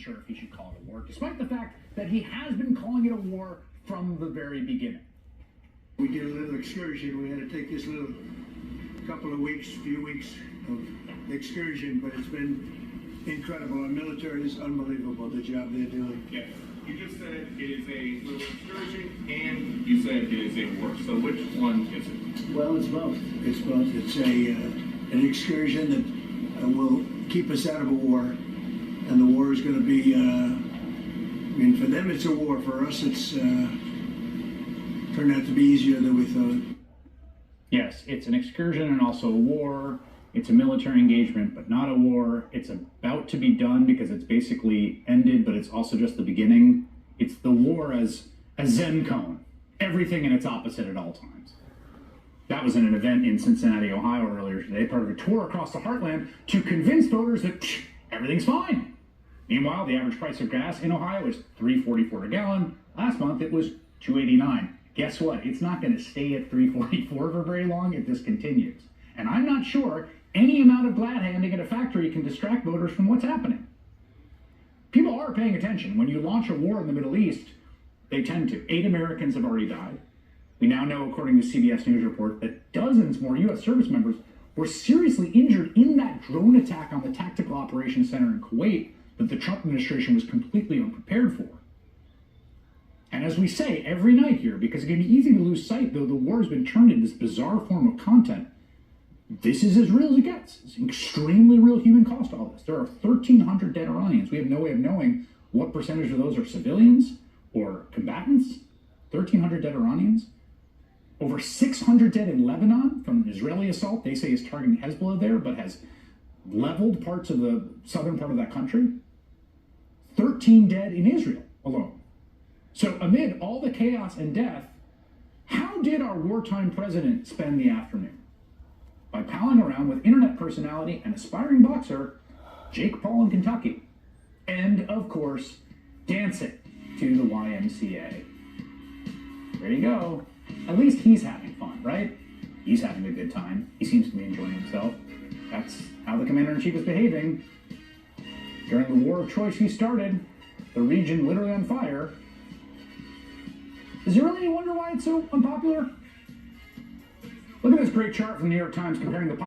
sure if he should call it a war, despite the fact that he has been calling it a war from the very beginning. We did a little excursion. We had to take this little few weeks of excursion, but it's been incredible. Our military is unbelievable, the job they're doing. Yes. You just said it is a little excursion, and you said it is a war. So which one is it? Well, it's both. It's both. It's an excursion that will keep us out of a war, and the war is going to be, I mean, for them it's a war. For us, it's turned out to be easier than we thought. Yes, it's an excursion and also a war. It's a military engagement, but not a war. It's about to be done because it's basically ended, but it's also just the beginning. It's the war as a Zen cone, everything in its opposite at all times. That was in an event in Cincinnati, Ohio earlier today, part of a tour across the heartland to convince voters that everything's fine. Meanwhile, the average price of gas in Ohio is $3.44 a gallon. Last month, it was $2.89. Guess what? It's not going to stay at $3.44 for very long if this continues. And I'm not sure any amount of glad handing at a factory can distract voters from what's happening. People are paying attention. When you launch a war in the Middle East, they tend to. 8 Americans have already died. We now know, according to CBS News report, that dozens more U.S. service members were seriously injured in that drone attack on the Tactical Operations Center in Kuwait that the Trump administration was completely unprepared for. And as we say every night here, because it can be easy to lose sight, though the war has been turned into this bizarre form of content, this is as real as it gets. It's an extremely real human cost to all this. There are 1,300 dead Iranians. We have no way of knowing what percentage of those are civilians or combatants. 1,300 dead Iranians. Over 600 dead in Lebanon from an Israeli assault. They say is targeting Hezbollah there, but has leveled parts of the southern part of that country. 13 dead in Israel alone. So amid all the chaos and death, how did our wartime president spend the afternoon? By palling around with internet personality and aspiring boxer Jake Paul in Kentucky. And, of course, dancing to the YMCA. There you go. At least he's having fun, right? He's having a good time. He seems to be enjoying himself. That's how the commander-in-chief is behaving. During the war of choice he started, the region literally on fire. Is there really any wonder why it's so unpopular? Look at this great chart from the New York Times comparing the